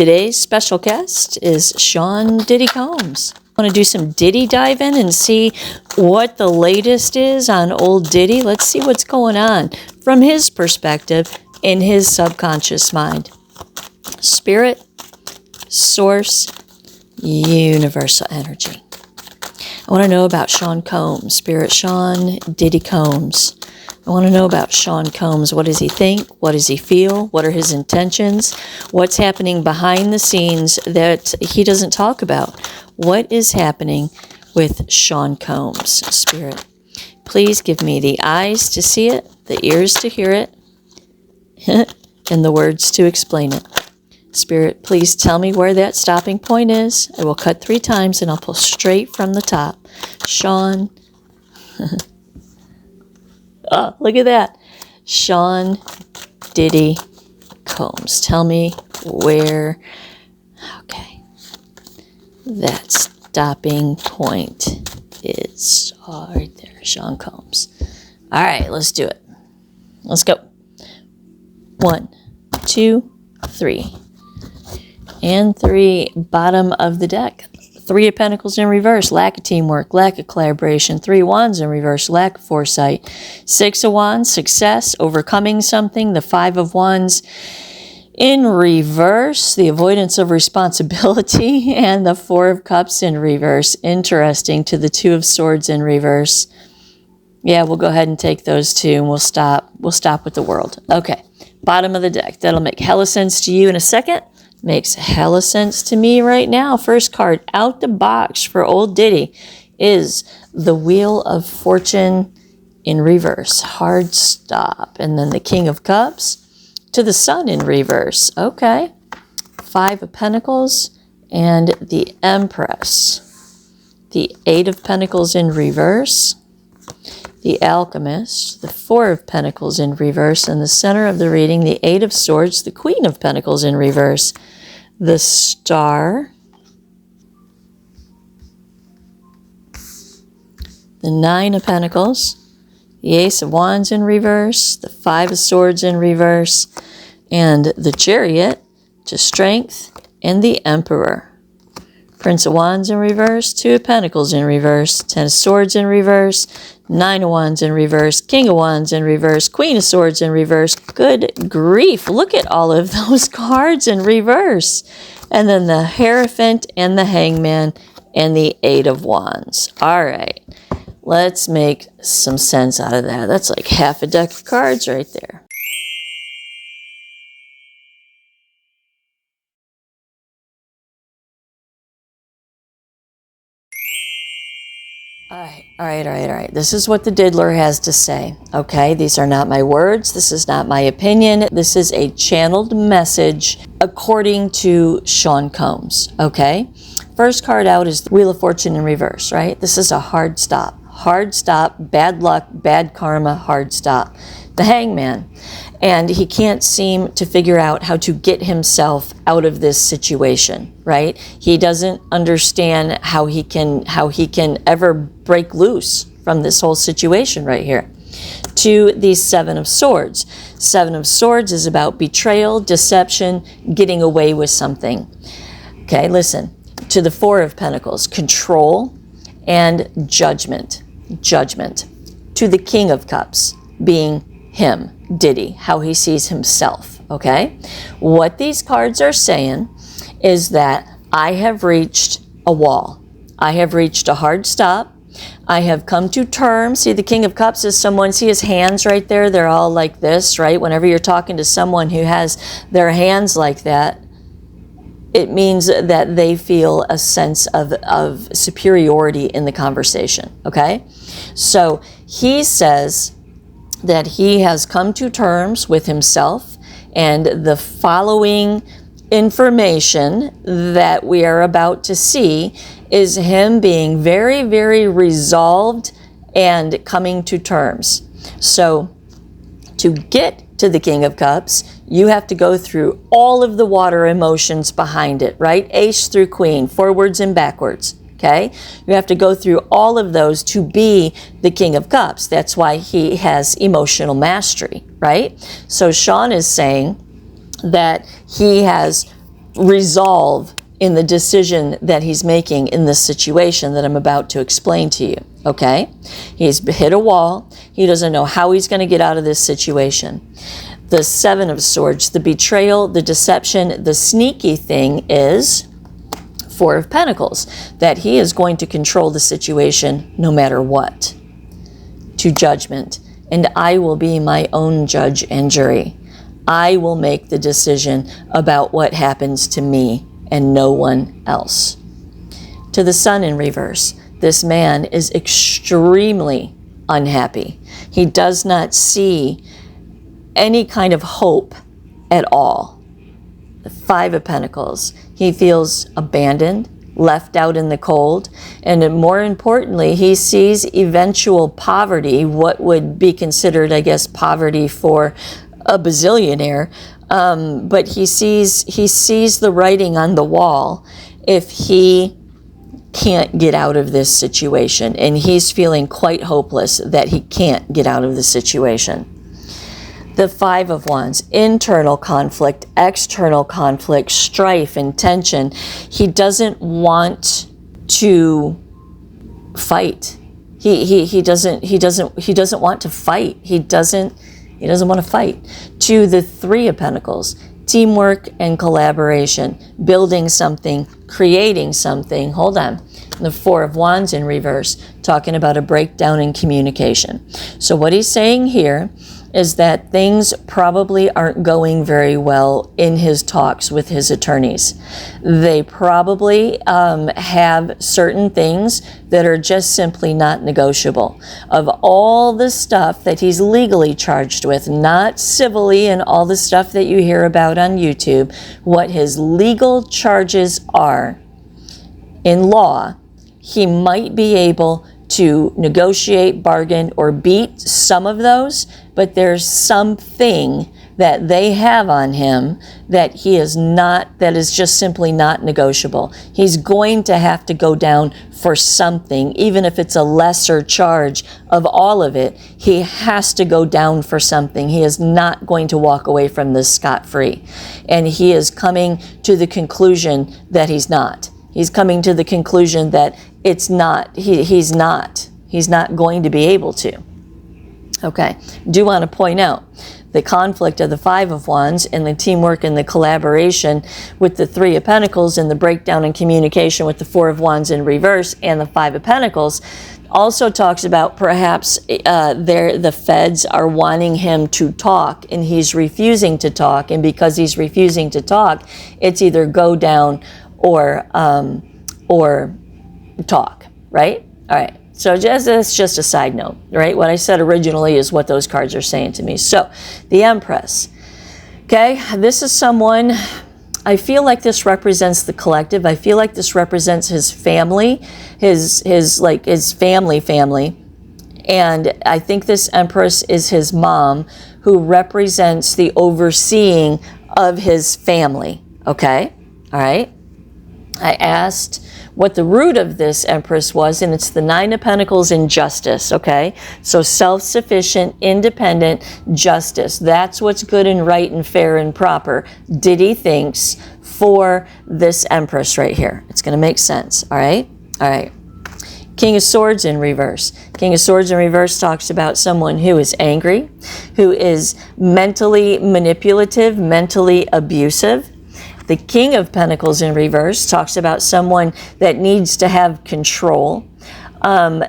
Today's special guest is Sean Diddy Combs. I want to do some Diddy diving and see what the latest is on old Diddy. Let's see what's going on from his perspective in his subconscious mind. Spirit, source, universal energy. I want to know about Sean Combs, Spirit Sean Diddy Combs. I want to know about Sean Combs. What does he think? What does he feel? What are his intentions? What's happening behind the scenes that he doesn't talk about? What is happening with Sean Combs, Spirit? Please give me the eyes to see it, the ears to hear it, and the words to explain it. Spirit, please tell me where that stopping point is. I will cut 3 times and I'll pull straight from the top. Sean. Oh, look at that. Sean Diddy Combs. Tell me where, okay, that stopping point is. Oh, right there, Sean Combs. All right, let's do it. Let's go. 1, 2, 3. And 3, bottom of the deck. 3 of Pentacles in reverse, lack of teamwork, lack of collaboration. 3 Wands in reverse, lack of foresight. 6 of Wands, success, overcoming something. The 5 of Wands in reverse, the avoidance of responsibility. And the 4 of Cups in reverse. Interesting, to the 2 of Swords in reverse. Yeah, we'll go ahead and take those 2 and we'll stop. We'll stop with the world. Okay, bottom of the deck. That'll make hella sense to you in a second. Makes hella sense to me right now. First card out the box for old Diddy is the Wheel of Fortune in reverse. Hard stop. And then the King of Cups to the Sun in reverse. Okay. 5 of Pentacles and the Empress. The 8 of Pentacles in reverse. The Alchemist, the 4 of Pentacles in reverse, and the center of the reading, the 8 of Swords, the Queen of Pentacles in reverse, the Star, the 9 of Pentacles, the Ace of Wands in reverse, the 5 of Swords in reverse, and the Chariot to Strength, and the Emperor. Prince of Wands in reverse, 2 of Pentacles in reverse, 10 of Swords in reverse, 9 of Wands in reverse, King of Wands in reverse, Queen of Swords in reverse. Good grief, look at all of those cards in reverse. And then the Hierophant and the Hangman and the 8 of Wands. All right, let's make some sense out of that. That's like half a deck of cards right there. All right. This is what the diddler has to say, okay? These are not my words. This is not my opinion. This is a channeled message according to Sean Combs, okay? First card out is the Wheel of Fortune in reverse, right? This is a hard stop. Hard stop, bad luck, bad karma, hard stop. The Hangman. And he can't seem to figure out how to get himself out of this situation, right? He doesn't understand how he can ever break loose from this whole situation right here. To the 7 of Swords. 7 of Swords is about betrayal, deception, getting away with something. Okay, listen. To the 4 of Pentacles, control and judgment. Judgment. To the King of Cups, being him, Diddy, how he sees himself, okay? What these cards are saying is that I have reached a wall. I have reached a hard stop. I have come to terms. See, the King of Cups is someone, see his hands right there? They're all like this, right? Whenever you're talking to someone who has their hands like that, it means that they feel a sense of superiority in the conversation, okay? So he says that he has come to terms with himself, and the following information that we are about to see is him being very, very resolved and coming to terms. So to get to the King of Cups, you have to go through all of the water emotions behind it, right? Ace through Queen, forwards and backwards. Okay, you have to go through all of those to be the King of Cups. That's why he has emotional mastery, right? So Sean is saying that he has resolve in the decision that he's making in this situation that I'm about to explain to you, okay? He's hit a wall. He doesn't know how he's going to get out of this situation. The Seven of Swords, the betrayal, the deception, the sneaky thing is Four of Pentacles, that he is going to control the situation no matter what. To Judgment, and I will be my own judge and jury. I will make the decision about what happens to me and no one else. To the Sun in reverse, this man is extremely unhappy. He does not see any kind of hope at all. The Five of Pentacles, he feels abandoned, left out in the cold, and more importantly, he sees eventual poverty, what would be considered, I guess, poverty for a bazillionaire, but he sees the writing on the wall if he can't get out of this situation, and he's feeling quite hopeless that he can't get out of the situation. The Five of Wands, internal conflict, external conflict, strife and tension. He doesn't want to fight. He doesn't want to fight. He doesn't want to fight. To the Three of Pentacles, teamwork and collaboration, building something, creating something. Hold on. The Four of Wands in reverse, talking about a breakdown in communication. So what he's saying here is that things probably aren't going very well in his talks with his attorneys. They probably have certain things that are just simply not negotiable. Of all the stuff that he's legally charged with, not civilly and all the stuff that you hear about on YouTube, what his legal charges are in law, he might be able to negotiate, bargain, or beat some of those, but there's something that they have on him that that is just simply not negotiable. He's going to have to go down for something, even if it's a lesser charge of all of it. He has to go down for something. He is not going to walk away from this scot-free. And he is coming to the conclusion that he's not. He's coming to the conclusion that it's not, he's not going to be able to. Okay, do want to point out the conflict of the Five of Wands and the teamwork and the collaboration with the Three of Pentacles and the breakdown in communication with the Four of Wands in reverse and the Five of Pentacles also talks about perhaps the feds are wanting him to talk and he's refusing to talk, and because he's refusing to talk, it's either go down or talk, right? All right. So that's just a side note, right? What I said originally is what those cards are saying to me. So the Empress, okay? This is someone, I feel like this represents the collective. I feel like this represents his family, his family. And I think this Empress is his mom, who represents the overseeing of his family, okay? All right. I asked what the root of this Empress was, and it's the Nine of Pentacles in justice, okay? So self-sufficient, independent, justice. That's what's good and right and fair and proper, Diddy thinks, for this Empress right here. It's going to make sense, all right? All right. King of Swords in reverse. King of Swords in reverse talks about someone who is angry, who is mentally manipulative, mentally abusive. The King of Pentacles in reverse talks about someone that needs to have control, and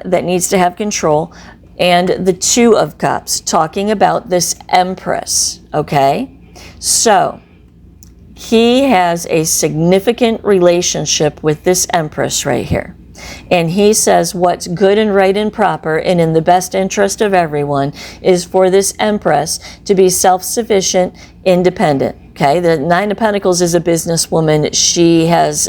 the Two of Cups, talking about this Empress, okay? So, he has a significant relationship with this Empress right here. And he says what's good and right and proper and in the best interest of everyone is for this Empress to be self-sufficient, independent. Okay, the Nine of Pentacles is a businesswoman. She has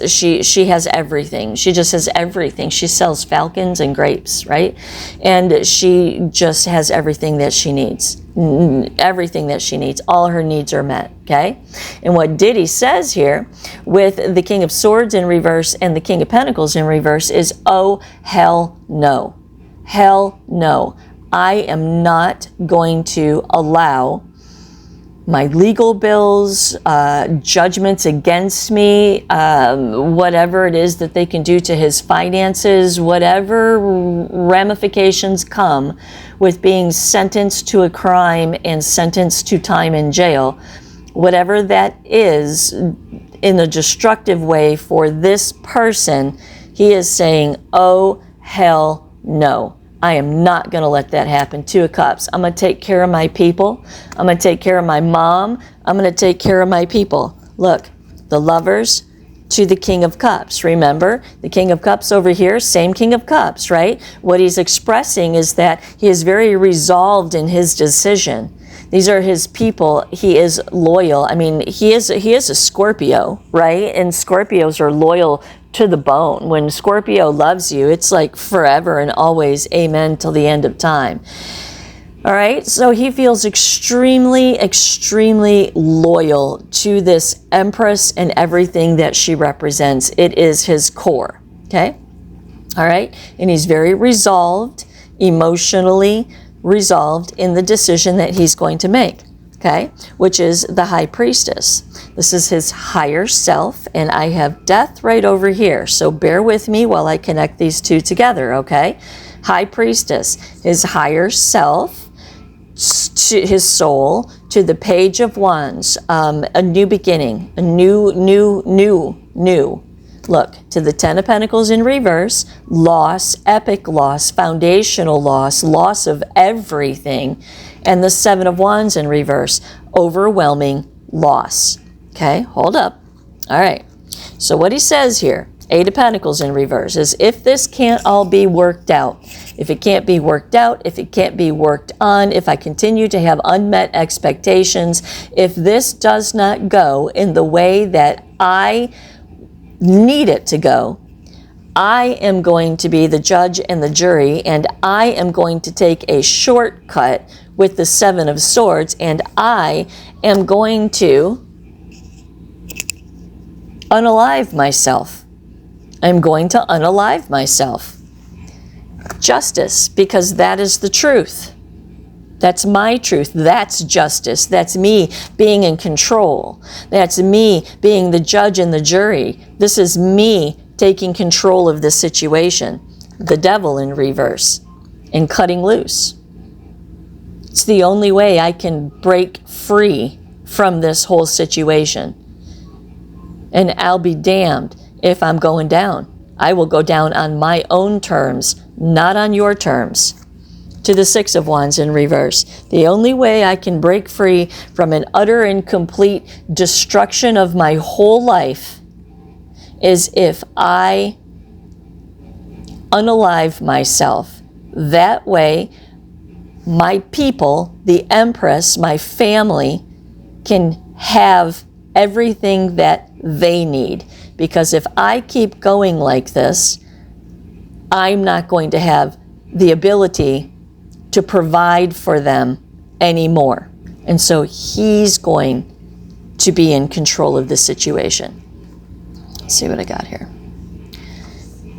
everything. She just has everything. She sells falcons and grapes, right? And she just has everything that she needs. Everything that she needs. All her needs are met, okay? And what Diddy says here with the King of Swords in reverse and the King of Pentacles in reverse is, oh, hell no. Hell no. I am not going to allow my legal bills, judgments against me, whatever it is that they can do to his finances, whatever ramifications come with being sentenced to a crime and sentenced to time in jail, whatever that is in a destructive way for this person, he is saying, oh, hell no. I am not going to let that happen. Two of Cups. I'm going to take care of my people. I'm going to take care of my mom. I'm going to take care of my people. Look, the Lovers to the King of Cups. Remember, the King of Cups over here, same King of Cups, right? What he's expressing is that he is very resolved in his decision. These are his people. He is loyal. I mean, he is a Scorpio, right? And Scorpios are loyal to the bone. When Scorpio loves you, it's like forever and always, amen, till the end of time. All right, so he feels extremely, extremely loyal to this Empress and everything that she represents. It is his core, okay? All right, and he's very resolved, emotionally resolved in the decision that he's going to make, okay? Which is the High Priestess. This is his higher self, and I have Death right over here. So bear with me while I connect these two together, okay? High Priestess, his higher self, to his soul, to the Page of Wands, a new beginning, a new. Look, to the Ten of Pentacles in reverse, loss, epic loss, foundational loss, loss of everything, and the Seven of Wands in reverse, overwhelming loss. Okay, hold up. All right, so what he says here, Eight of Pentacles in reverse, is if this can't all be worked out, if it can't be worked out, if it can't be worked on, if I continue to have unmet expectations, if this does not go in the way that I need it to go, I am going to be the judge and the jury, and I am going to take a shortcut with the Seven of Swords, and I am going to unalive myself. I'm going to unalive myself. Justice, because that is the truth. That's my truth. That's justice. That's me being in control. That's me being the judge and the jury. This is me taking control of the situation. The Devil in reverse and cutting loose. It's the only way I can break free from this whole situation. And I'll be damned if I'm going down. I will go down on my own terms, not on your terms. To the Six of Wands in reverse. The only way I can break free from an utter and complete destruction of my whole life is if I unalive myself. That way, my people, the Empress, my family, can have everything that they need. Because if I keep going like this, I'm not going to have the ability to provide for them anymore. And so he's going to be in control of the situation. Let's see what I got here.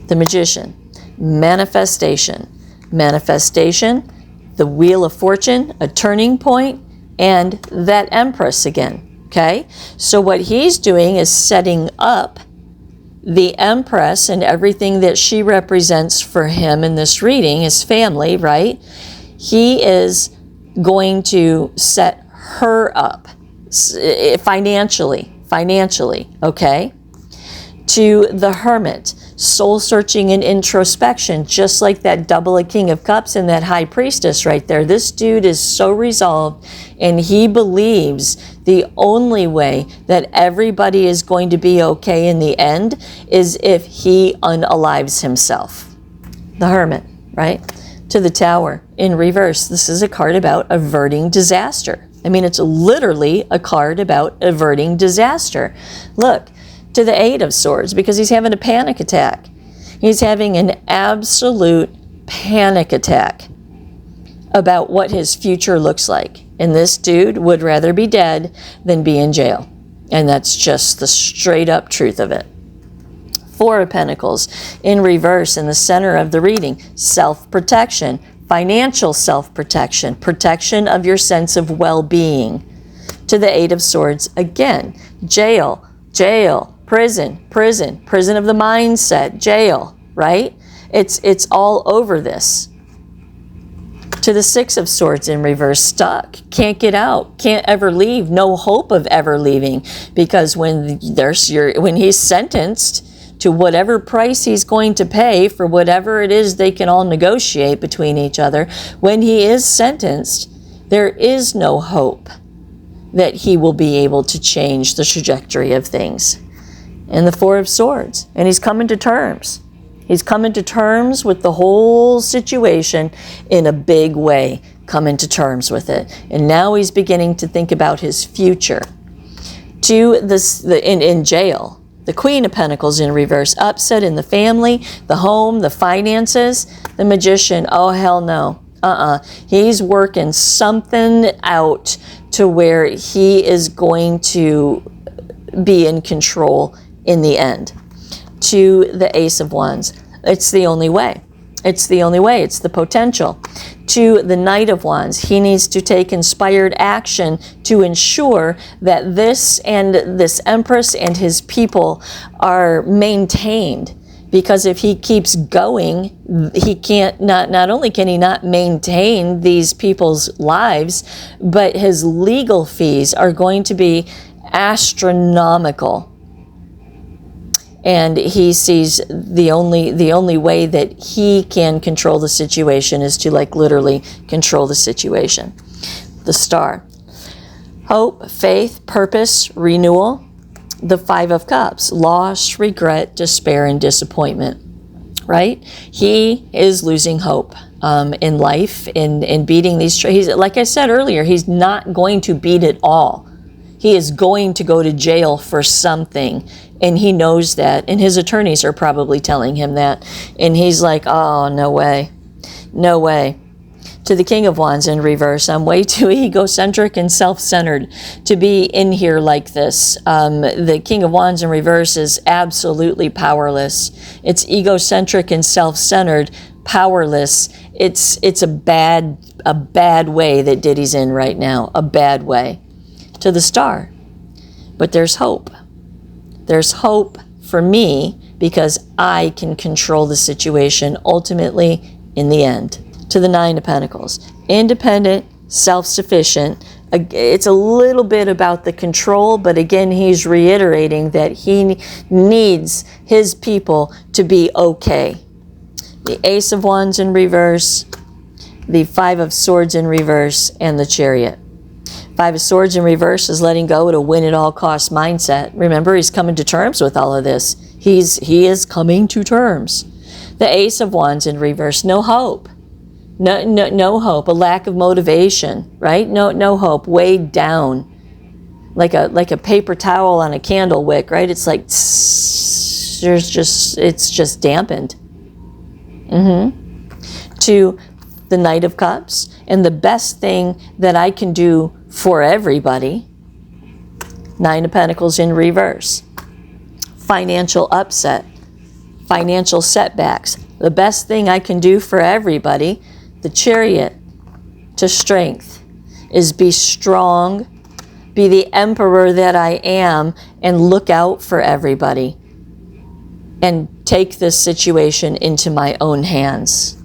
The Magician, manifestation. Manifestation, the Wheel of Fortune, a turning point, and that Empress again, okay? So what he's doing is setting up the Empress and everything that she represents for him in this reading, his family, right? He is going to set her up financially, okay? To the Hermit, soul searching and introspection, just like that double of King of Cups and that High Priestess right there. This dude is so resolved, and he believes the only way that everybody is going to be okay in the end is if he unalives himself. The Hermit, right? To the Tower in reverse. This is a card about averting disaster. I mean, it's literally a card about averting disaster. Look, to the Eight of Swords, because he's having a panic attack. He's having an absolute panic attack about what his future looks like. And this dude would rather be dead than be in jail. And that's just the straight up truth of it. Four of Pentacles in reverse in the center of the reading. Self-protection, financial self-protection, protection of your sense of well-being. To the Eight of Swords, again, jail, jail, prison, prison, prison of the mindset, jail, right? It's all over this. To the Six of Swords in reverse, stuck, can't get out, can't ever leave, no hope of ever leaving, because when he's sentenced to whatever price he's going to pay for whatever it is they can all negotiate between each other, when he is sentenced, there is no hope that he will be able to change the trajectory of things. And the Four of Swords, and he's coming to terms. He's coming to terms with the whole situation in a big way, coming to terms with it. And now he's beginning to think about his future. To in jail, the Queen of Pentacles in reverse, upset in the family, the home, the finances. The Magician, oh hell no. He's working something out to where he is going to be in control in the end. To the Ace of Wands, it's the only way. It's the only way. It's the potential. To the Knight of Wands, he needs to take inspired action to ensure that this Empress and his people are maintained. Because if he keeps going, he can't, not only can he not maintain these people's lives, but his legal fees are going to be astronomical. And he sees the only way that he can control the situation is to literally control the situation. The Star. Hope, faith, purpose, renewal. The Five of Cups. Loss, regret, despair, and disappointment. Right? He is losing hope in life, in beating these. He's, like I said earlier, he's not going to beat it all. He is going to go to jail for something, and he knows that, and his attorneys are probably telling him that, and he's like, oh, no way, no way. To the King of Wands in reverse, I'm way too egocentric and self-centered to be in here like this. The King of Wands in reverse is absolutely powerless. It's egocentric and self-centered, powerless. It's a bad way that Diddy's in right now, a bad way. To the Star. But there's hope. There's hope for me because I can control the situation ultimately in the end. To the Nine of Pentacles. Independent, self-sufficient. It's a little bit about the control, but again, he's reiterating that he needs his people to be okay. The Ace of Wands in reverse, the Five of Swords in reverse, and the Chariot. Five of Swords in reverse is letting go at a win-at-all-cost mindset. Remember, he's coming to terms with all of this. He is coming to terms. The Ace of Wands in reverse, no hope. No hope, a lack of motivation, right? No hope, weighed down. Like a paper towel on a candle wick, right? It's like, it's just dampened. To the Knight of Cups, and the best thing that I can do for everybody, Nine of Pentacles in reverse. Financial upset, financial setbacks. The best thing I can do for everybody, the Chariot, to strength, is be strong, be the emperor that I am, and look out for everybody. And take this situation into my own hands.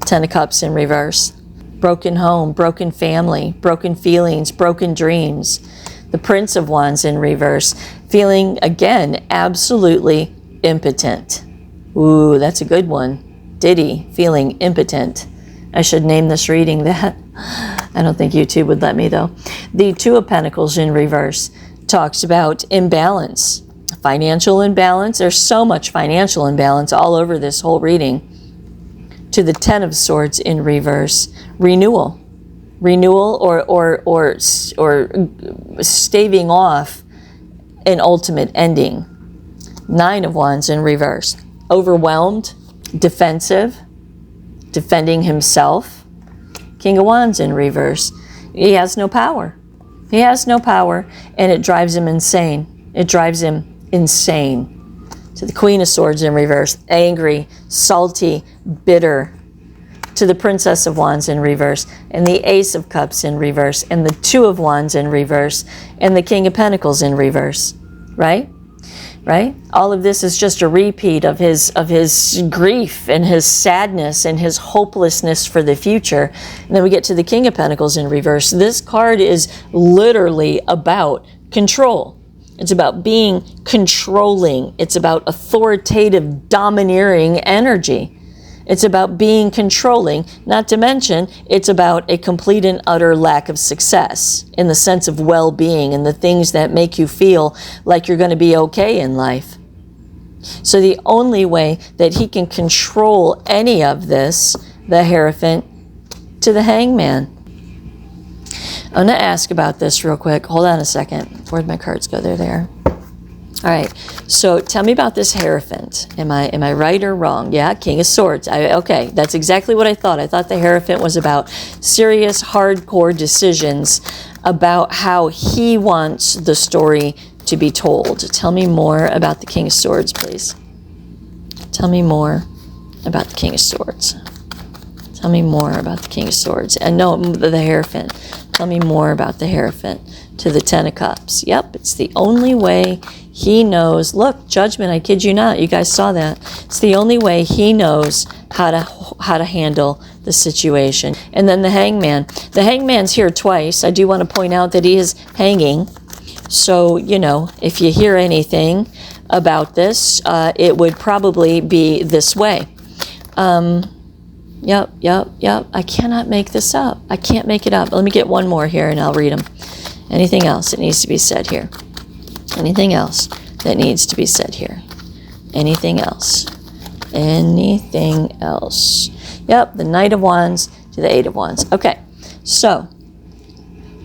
Ten of Cups in reverse. Broken home, broken family, broken feelings, broken dreams. The Prince of Wands in reverse, feeling, again, absolutely impotent. Ooh, that's a good one. Diddy, feeling impotent. I should name this reading that. I don't think YouTube would let me, though. The Two of Pentacles in reverse talks about imbalance, financial imbalance. There's so much financial imbalance all over this whole reading. To the Ten of Swords in reverse, renewal or staving off an ultimate ending. Nine of Wands in reverse, overwhelmed, defensive, defending himself. King of Wands in reverse, he has no power. He has no power, and it drives him insane. It drives him insane. To the Queen of Swords in reverse, angry, salty, bitter. to the Princess of Wands in reverse, and the Ace of Cups in reverse, and the Two of Wands in reverse, and the King of Pentacles in reverse, right? Right? All of this is just a repeat of his grief and his sadness and his hopelessness for the future. And then we get to the King of Pentacles in reverse. This card is literally about control. It's about being controlling. It's about authoritative, domineering energy. It's about being controlling, not to mention it's about a complete and utter lack of success in the sense of well-being and the things that make you feel like you're going to be okay in life. So the only way that he can control any of this, the Hierophant to the Hangman. I'm going to ask about this real quick. Hold on a second. Where'd my cards go? They're there. All right, so tell me about this Hierophant. Am I right or wrong? Yeah, King of Swords. Okay, that's exactly what I thought. I thought the Hierophant was about serious, hardcore decisions about how he wants the story to be told. Tell me more about the King of Swords, please. Tell me more about the King of Swords. Tell me more about the King of Swords. And no, the Hierophant. Tell me more about the Hierophant to the Ten of Cups. Yep, it's the only way he knows. Look, Judgment, I kid you not. You guys saw that. It's the only way he knows how to handle the situation. And then the Hangman. The Hangman's here twice. I do want to point out that he is hanging. So, you know, if you hear anything about this, it would probably be this way. Yep. I cannot make this up. I can't make it up. Let me get one more here and I'll read them. Anything else that needs to be said here? Anything else that needs to be said here? Anything else? Anything else? Yep, the Knight of Wands to the Eight of Wands. Okay, so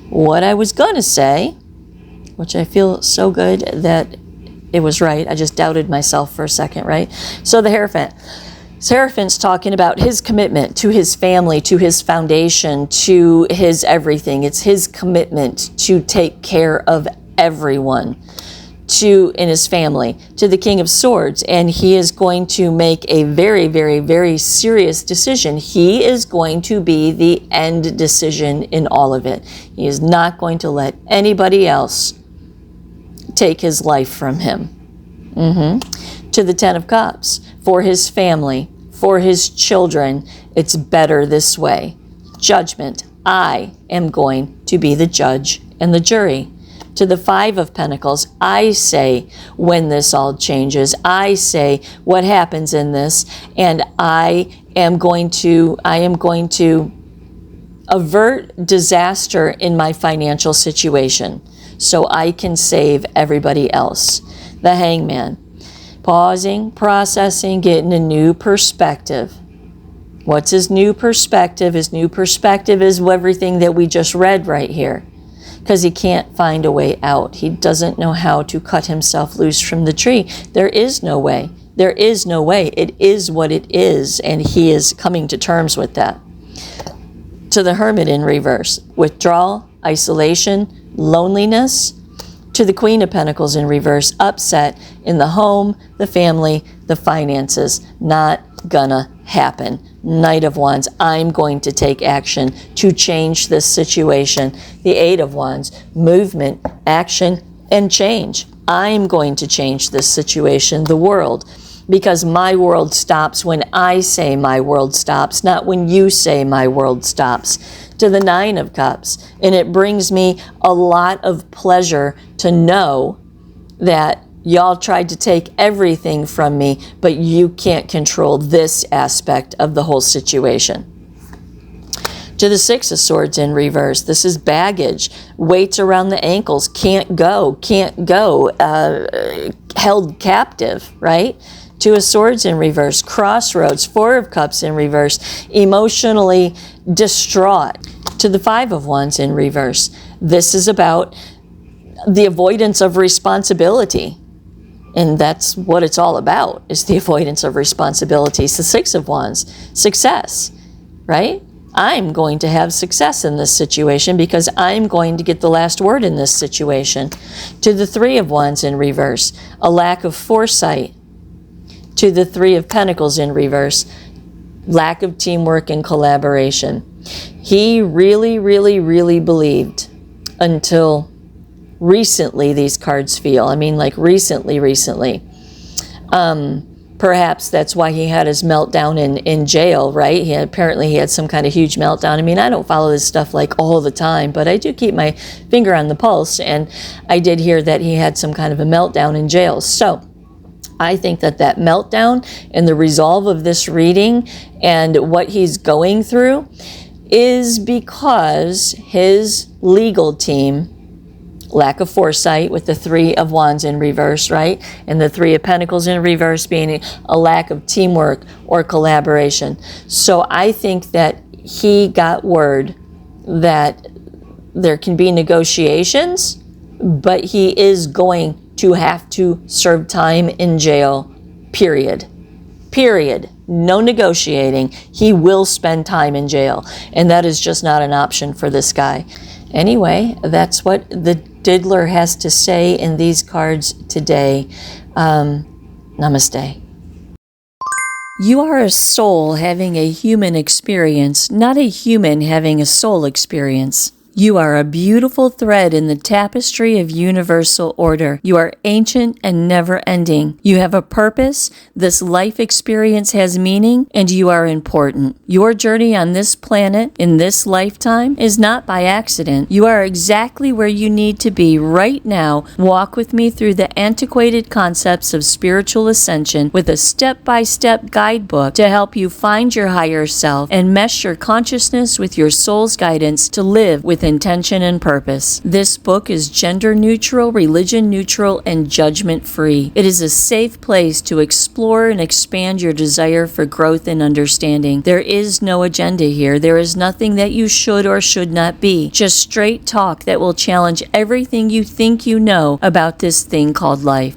what I was going to say, which I feel so good that it was right. I just doubted myself for a second, right? So the Hierophant. Hierophant's talking about his commitment to his family, to his foundation, to his everything. It's his commitment to take care of everyone in his family, to the King of Swords, and he is going to make a very, very, very serious decision. He is going to be the end decision in all of it. He is not going to let anybody else take his life from him. To the Ten of Cups, for his family, for his children, it's better this way. Judgment, I am going to be the judge and the jury. To the Five of Pentacles, I say when this all changes, I say what happens in this, and I am going to avert disaster in my financial situation so I can save everybody else. The Hangman, pausing, processing, getting a new perspective. What's his new perspective? His new perspective is everything that we just read right here. Because he can't find a way out. He doesn't know how to cut himself loose from the tree. There is no way. There is no way. It is what it is, and he is coming to terms with that. To the Hermit in reverse, withdrawal, isolation, loneliness. To the Queen of Pentacles in reverse, upset in the home, the family, the finances. Not gonna happen. Knight of Wands, I'm going to take action to change this situation. The Eight of Wands, movement, action, and change. I'm going to change this situation, the world, because my world stops when I say my world stops, not when you say my world stops. To the Nine of Cups, and it brings me a lot of pleasure to know that y'all tried to take everything from me, but you can't control this aspect of the whole situation. To the Six of Swords in reverse, this is baggage, weights around the ankles, can't go, held captive, right? Two of Swords in reverse, crossroads, Four of Cups in reverse, emotionally distraught. To the Five of Wands in reverse, this is about the avoidance of responsibility. And that's what it's all about, is the avoidance of responsibility. It's the Six of Wands, success, right? I'm going to have success in this situation because I'm going to get the last word in this situation. To the Three of Wands in reverse, a lack of foresight. To the Three of Pentacles in reverse, lack of teamwork and collaboration. He really, really, really believed until recently, these cards feel. I mean, like recently. Perhaps that's why he had his meltdown in jail, right? Apparently he had some kind of huge meltdown. I mean, I don't follow this stuff like all the time, but I do keep my finger on the pulse, and I did hear that he had some kind of a meltdown in jail. So I think that meltdown and the resolve of this reading and what he's going through is because his legal team, lack of foresight with the Three of Wands in reverse, right? And the Three of Pentacles in reverse being a lack of teamwork or collaboration. So I think that he got word that there can be negotiations, but he is going to have to serve time in jail, period. Period. No negotiating. He will spend time in jail. And that is just not an option for this guy. Anyway, that's what the Diddler has to say in these cards today. Namaste. You are a soul having a human experience, not a human having a soul experience. You are a beautiful thread in the tapestry of universal order. You are ancient and never-ending. You have a purpose, this life experience has meaning, and you are important. Your journey on this planet, in this lifetime, is not by accident. You are exactly where you need to be right now. Walk with me through the antiquated concepts of spiritual ascension with a step-by-step guidebook to help you find your higher self and mesh your consciousness with your soul's guidance to live with intention and purpose. This book is gender neutral, religion neutral, and judgment free. It is a safe place to explore and expand your desire for growth and understanding. There is no agenda here. There is nothing that you should or should not be. Just straight talk that will challenge everything you think you know about this thing called life.